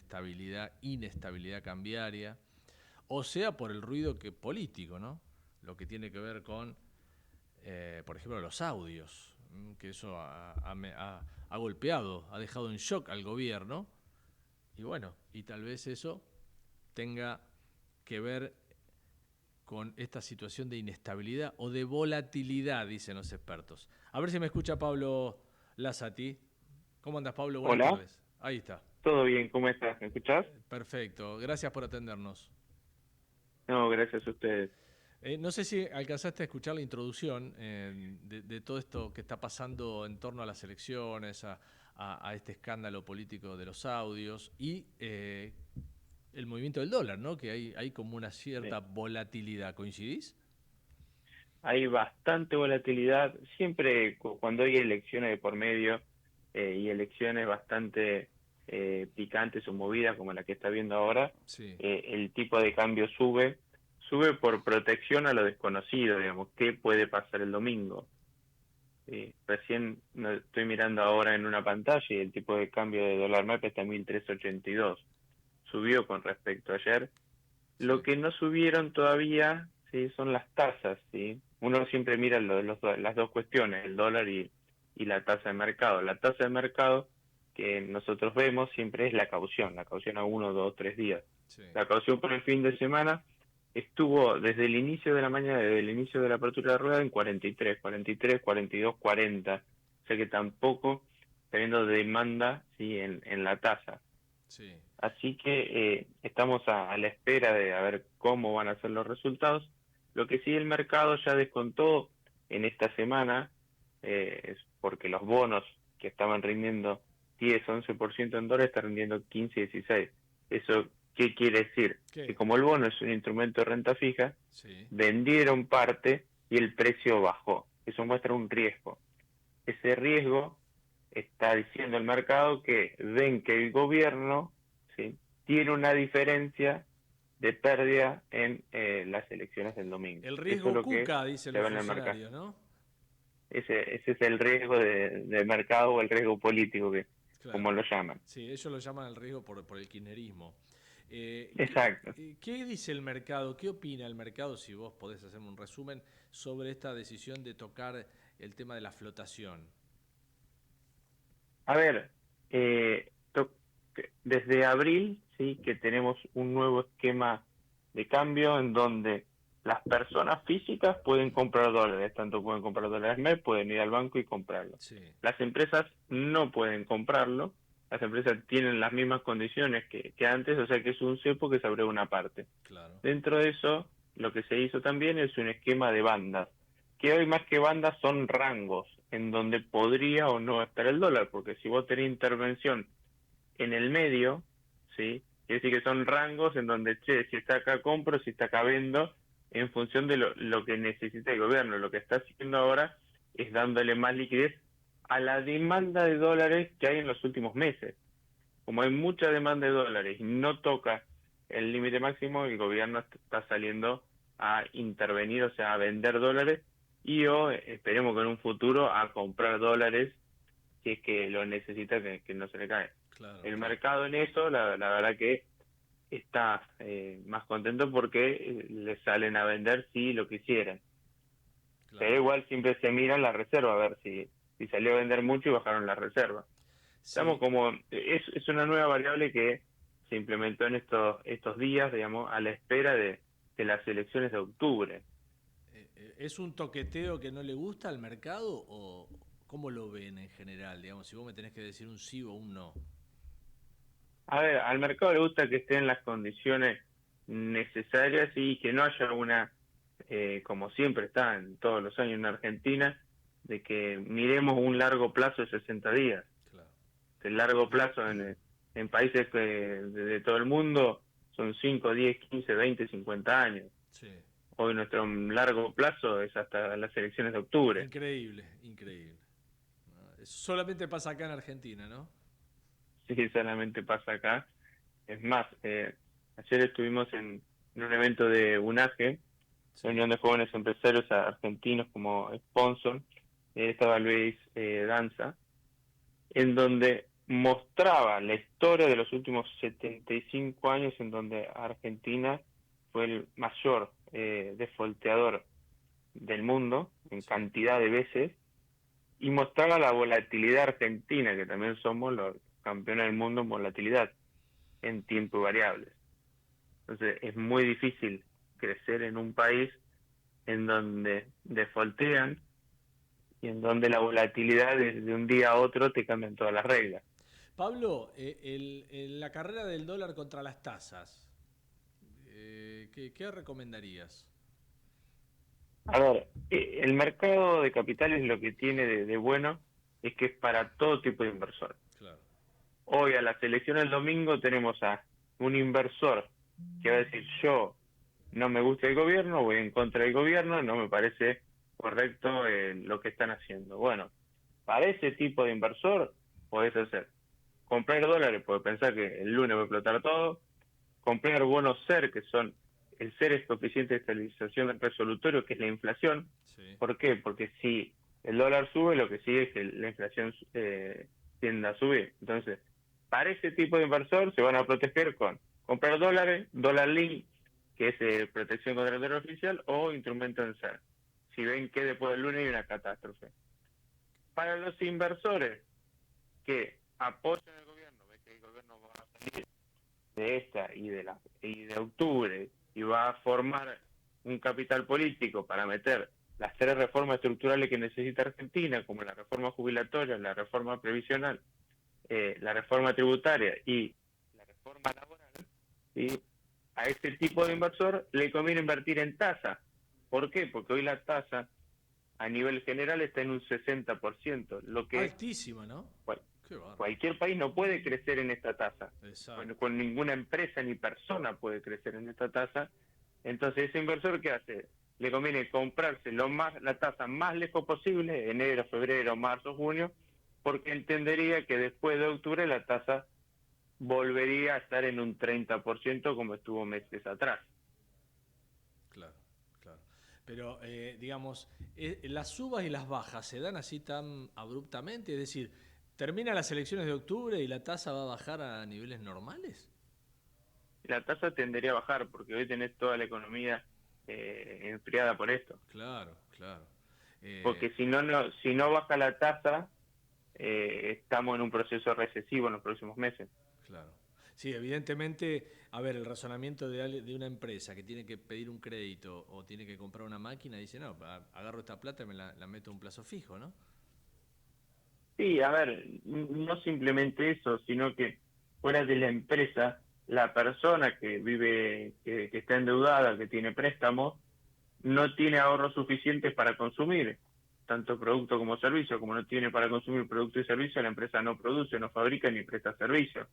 inestabilidad cambiaria, o sea por el ruido político, ¿no? Lo que tiene que ver con por ejemplo, los audios, que eso ha golpeado, ha dejado en shock al gobierno, y bueno, y tal vez eso tenga que ver con esta situación de inestabilidad o de volatilidad, dicen los expertos. A ver si me escucha Pablo Lasati. ¿Cómo andas, Pablo? Buenas tardes. Ahí está. Todo bien, ¿cómo estás? ¿Me escuchás? Perfecto, gracias por atendernos. No, gracias a ustedes. No sé si alcanzaste a escuchar la introducción de todo esto que está pasando en torno a las elecciones, a este escándalo político de los audios y el movimiento del dólar, ¿no? Que hay como una cierta volatilidad. ¿Coincidís? Hay bastante volatilidad. Siempre cuando hay elecciones de por medio y elecciones bastante picantes o movidas como la que está viendo ahora, sí. El tipo de cambio sube por protección a lo desconocido, digamos, ¿qué puede pasar el domingo? Recién estoy mirando ahora en una pantalla y el tipo de cambio de dólar MAP está en 1.382. Subió con respecto a ayer. Sí. Lo que no subieron todavía, ¿sí?, son las tasas, ¿sí? Uno siempre mira las dos cuestiones, el dólar y la tasa de mercado. La tasa de mercado que nosotros vemos siempre es la caución a 1, 2, 3 días. Sí. La caución por el fin de semana estuvo desde el inicio de la mañana, desde el inicio de la apertura de rueda, en 43, 42, 40. O sea que tampoco está habiendo demanda, ¿sí?, en la tasa. Sí. Así que estamos a la espera de a ver cómo van a ser los resultados. Lo que sí el mercado ya descontó en esta semana es porque los bonos que estaban rindiendo 10, 11% en dólares están rindiendo 15, 16. Eso, ¿qué quiere decir? ¿Qué? Que como el bono es un instrumento de renta fija, sí, vendieron parte y el precio bajó. Eso muestra un riesgo. Ese riesgo está diciendo el mercado que ven que el gobierno, ¿sí?, tiene una diferencia de pérdida en las elecciones del domingo. El riesgo Cuca, dice el funcionario, ¿no? ese es el riesgo de mercado o el riesgo político, que Claro. como lo llaman. Sí, ellos lo llaman el riesgo por el kirchnerismo. Exacto. ¿Qué dice el mercado? ¿Qué opina el mercado, si vos podés hacerme un resumen, sobre esta decisión de tocar el tema de la flotación? A ver, desde abril, sí, que tenemos un nuevo esquema de cambio en donde las personas físicas pueden comprar dólares, tanto pueden comprar dólares MEP, pueden ir al banco y comprarlo. Sí. Las empresas no pueden comprarlo, las empresas tienen las mismas condiciones que antes, o sea que es un cepo que se abre una parte. Claro. Dentro de eso, lo que se hizo también es un esquema de bandas, que hoy más que bandas son rangos, en donde podría o no estar el dólar, porque si vos tenés intervención en el medio, ¿sí? Quiere decir que son rangos en donde, che, si está acá compro, si está acá vendo, en función de lo que necesita el gobierno. Lo que está haciendo ahora es dándole más liquidez a la demanda de dólares que hay en los últimos meses. Como hay mucha demanda de dólares y no toca el límite máximo, el gobierno está saliendo a intervenir, o sea, a vender dólares y esperemos que en un futuro a comprar dólares si es que lo necesita, que no se le cae. Claro, el mercado en eso, la verdad que está más contento porque le salen a vender si lo quisieran. Claro. Pero igual siempre se miran la reserva, a ver si salió a vender mucho y bajaron la reserva. Sí. Estamos como, es una nueva variable que se implementó en estos días, digamos, a la espera de las elecciones de octubre. ¿Es un toqueteo que no le gusta al mercado o cómo lo ven en general? Digamos, si vos me tenés que decir un sí o un no. A ver, al mercado le gusta que estén las condiciones necesarias y que no haya una, como siempre está en todos los años en Argentina, de que miremos un largo plazo de 60 días. Claro. El largo plazo en países de todo el mundo son 5, 10, 15, 20, 50 años. Sí. Hoy nuestro largo plazo es hasta las elecciones de octubre. Increíble, increíble. Eso solamente pasa acá en Argentina, ¿no? Sí, solamente pasa acá. Es más, ayer estuvimos en un evento de UNAGE, la Unión de Jóvenes Empresarios Argentinos como sponsor. Estaba Luis Danza, en donde mostraba la historia de los últimos 75 años en donde Argentina fue el mayor defolteador del mundo en cantidad de veces, y mostraba la volatilidad argentina, que también somos los campeones del mundo en volatilidad en tiempo y variables. Entonces es muy difícil crecer en un país en donde defoltean y en donde la volatilidad de un día a otro te cambian todas las reglas. Pablo, la carrera del dólar contra las tasas, ¿qué recomendarías? A ver, el mercado de capitales lo que tiene de bueno es que es para todo tipo de inversor. Claro. Hoy a las elecciones del domingo tenemos a un inversor que va a decir: yo no me gusta el gobierno, voy en contra del gobierno, no me parece correcto lo que están haciendo. Bueno, para ese tipo de inversor podés hacer comprar dólares, porque pensar que el lunes va a explotar todo, comprar bonos SER, que son el SER es coeficiente de estabilización resolutorio, que es la inflación. Sí. ¿Por qué? Porque si el dólar sube, lo que sigue es que la inflación tiende a subir. Entonces, para ese tipo de inversor se van a proteger con comprar dólares, dólar link, que es protección contra el dólar oficial, o instrumento en SER, si ven que después del lunes hay una catástrofe. Para los inversores que apoyan al gobierno, ven que el gobierno va a salir de esta y de octubre y va a formar un capital político para meter las 3 reformas estructurales que necesita Argentina, como la reforma jubilatoria, la reforma previsional, la reforma tributaria y la reforma laboral, ¿sí? A este tipo de inversor le conviene invertir en tasa. ¿Por qué? Porque hoy la tasa a nivel general está en un 60%, lo que altísima, ¿no? Cualquier país no puede crecer en esta tasa. Exacto. Con ninguna empresa ni persona puede crecer en esta tasa. Entonces, ese inversor, ¿qué hace? Le conviene comprarse la tasa más lejos posible, enero, febrero, marzo, junio, porque entendería que después de octubre la tasa volvería a estar en un 30% como estuvo meses atrás. Claro, claro. Pero, digamos, las subas y las bajas se dan así tan abruptamente, es decir, ¿terminan las elecciones de octubre y la tasa va a bajar a niveles normales? La tasa tendería a bajar porque hoy tenés toda la economía enfriada por esto. Claro. Porque si no baja la tasa, estamos en un proceso recesivo en los próximos meses. Claro. Sí, evidentemente, a ver, el razonamiento de una empresa que tiene que pedir un crédito o tiene que comprar una máquina, dice, no, agarro esta plata y me la meto a un plazo fijo, ¿no? Sí, a ver, no simplemente eso, sino que fuera de la empresa, la persona que vive, que está endeudada, que tiene préstamos, no tiene ahorros suficientes para consumir tanto producto como servicio. Como no tiene para consumir producto y servicio, la empresa no produce, no fabrica ni presta servicio.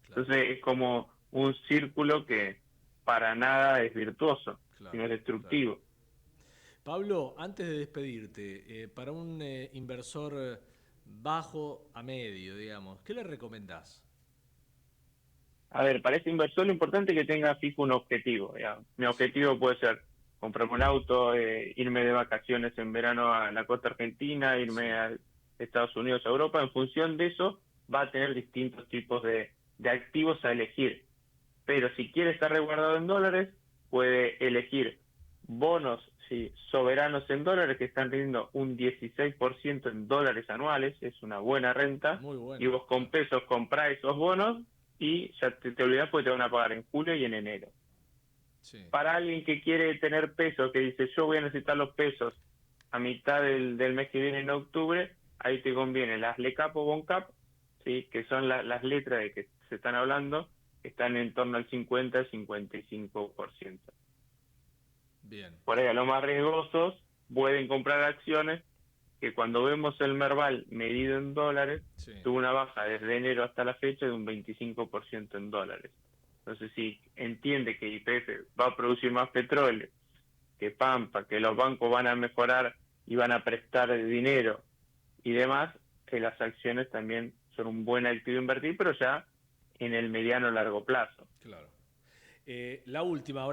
Entonces es como un círculo que para nada es virtuoso, sino es destructivo. Pablo, antes de despedirte, para un inversor bajo a medio, digamos, ¿qué le recomendás? A ver, para ese inversor lo importante es que tenga fijo un objetivo. Digamos. Mi objetivo puede ser comprarme un auto, irme de vacaciones en verano a la costa argentina, irme a Estados Unidos, a Europa. En función de eso va a tener distintos tipos de activos a elegir. Pero si quiere estar resguardado en dólares, puede elegir bonos soberanos en dólares que están rindiendo un 16% en dólares anuales, es una buena renta. Muy bueno. Y vos con pesos comprás esos bonos y ya te olvidás porque te van a pagar en julio y en enero. Sí. Para alguien que quiere tener pesos, que dice yo voy a necesitar los pesos a mitad del mes que viene en octubre, ahí te conviene las LECAP o BONCAP, ¿sí? Que son las letras de que se están hablando, que están en torno al 50-55%. Bien. Por ahí a los más riesgosos pueden comprar acciones que cuando vemos el Merval medido en dólares, tuvo una baja desde enero hasta la fecha de un 25% en dólares. Entonces, si entiende que YPF va a producir más petróleo, que Pampa, que los bancos van a mejorar y van a prestar dinero y demás, que las acciones también son un buen activo a invertir, pero ya en el mediano largo plazo. Claro. La última,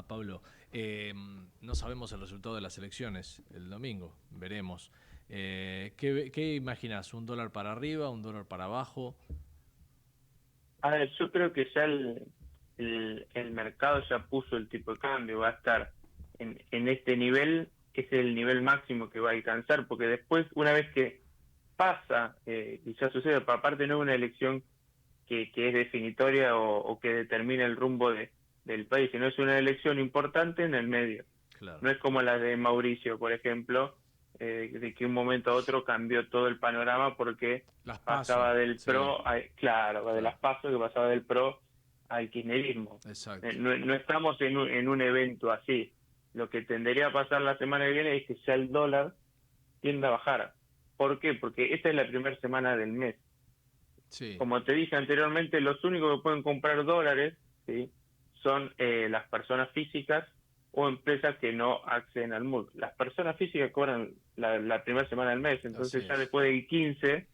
Pablo. No sabemos el resultado de las elecciones el domingo, veremos. ¿Qué imaginás? ¿Un dólar para arriba, un dólar para abajo? A ver, yo creo que ya el mercado ya puso el tipo de cambio, va a estar en este nivel, que es el nivel máximo que va a alcanzar, porque después, una vez que pasa, y ya sucede, aparte no es una elección que es definitoria o que determina el rumbo del país, sino es una elección importante en el medio. Claro. No es como la de Mauricio, por ejemplo, de que un momento a otro cambió todo el panorama porque pasaba del PRO, de las PASO, que pasaba del PRO al kirchnerismo. Exacto. No estamos en un evento así. Lo que tendería a pasar la semana que viene es que ya el dólar tienda a bajar. ¿Por qué? Porque esta es la primera semana del mes. Sí. Como te dije anteriormente, los únicos que pueden comprar dólares, ¿sí?, son las personas físicas o empresas que no acceden al MULC. Las personas físicas cobran la primera semana del mes, entonces ya después del 15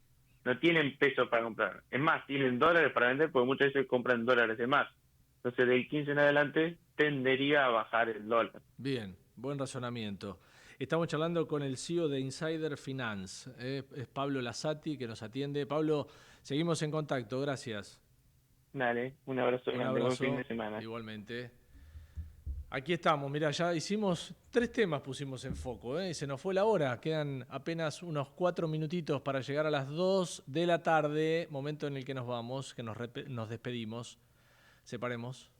no tienen pesos para comprar. Es más, tienen dólares para vender porque muchas veces compran dólares de más. Entonces del 15 en adelante tendería a bajar el dólar. Bien, buen razonamiento. Estamos charlando con el CEO de Insider Finance, es Pablo Lasati, que nos atiende. Pablo, seguimos en contacto, gracias. Dale, un abrazo grande, buen fin de semana. Igualmente. Aquí estamos, mirá, ya hicimos 3 temas, pusimos en foco, y se nos fue la hora. Quedan apenas unos 4 minutitos para llegar a las 2 de la tarde, momento en el que nos vamos, que nos despedimos. Separemos.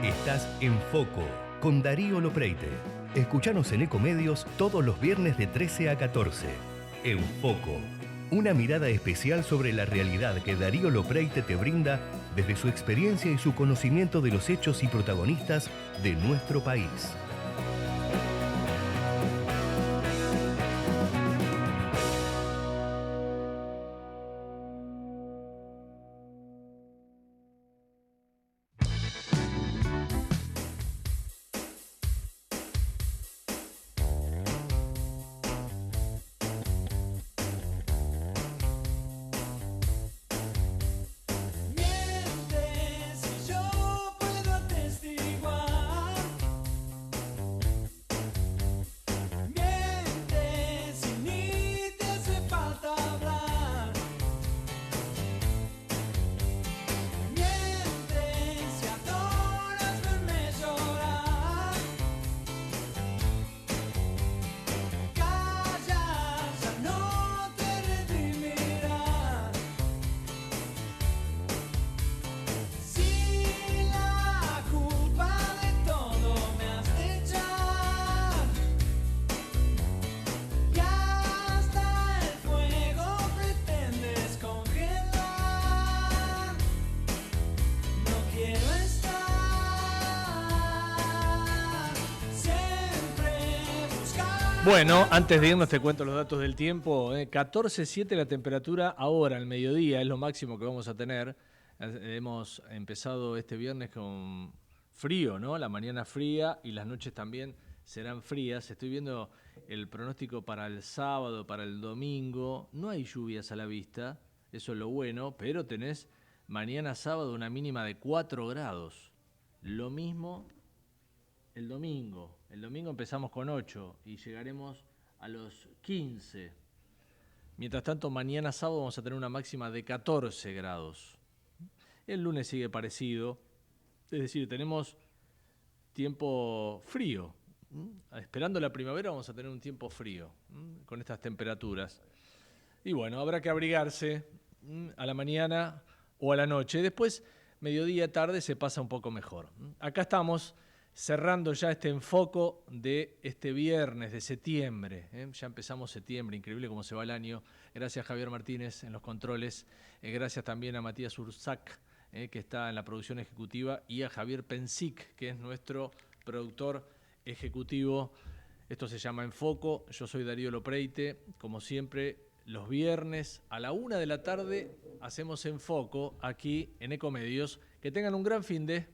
Estás en Foco con Darío Lopreite. Escuchanos en Ecomedios todos los viernes de 13 a 14. En Foco, una mirada especial sobre la realidad que Darío Lopreite te brinda desde su experiencia y su conocimiento de los hechos y protagonistas de nuestro país. Mientes y yo Bueno, antes de irnos te cuento los datos del tiempo. 14.7 la temperatura ahora, al mediodía, es lo máximo que vamos a tener. Hemos empezado este viernes con frío, ¿no? La mañana fría y las noches también serán frías. Estoy viendo el pronóstico para el sábado, para el domingo. No hay lluvias a la vista, eso es lo bueno, pero tenés mañana sábado una mínima de 4 grados. Lo mismo el domingo. El domingo empezamos con 8 y llegaremos a los 15. Mientras tanto, mañana sábado vamos a tener una máxima de 14 grados. El lunes sigue parecido. Es decir, tenemos tiempo frío. Esperando la primavera vamos a tener un tiempo frío con estas temperaturas. Y bueno, habrá que abrigarse a la mañana o a la noche. Después, mediodía, tarde, se pasa un poco mejor. Acá estamos cerrando ya este enfoco de este viernes de septiembre. Ya empezamos septiembre, increíble cómo se va el año. Gracias Javier Martínez en los controles. Gracias también a Matías Ursac, que está en la producción ejecutiva, y a Javier Pensic, que es nuestro productor ejecutivo. Esto se llama Enfoco. Yo soy Darío Lopreite. Como siempre, los viernes a la 1 de la tarde hacemos Enfoco aquí en Ecomedios. Que tengan un gran fin de...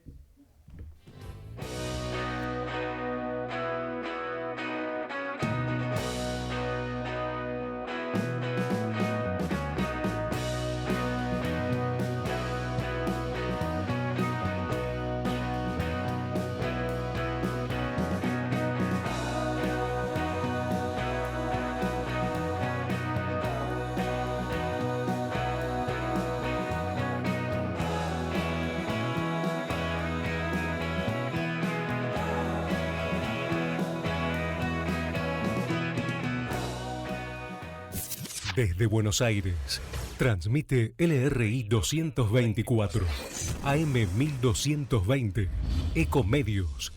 Desde Buenos Aires, transmite LRI 224, AM 1220, Ecomedios,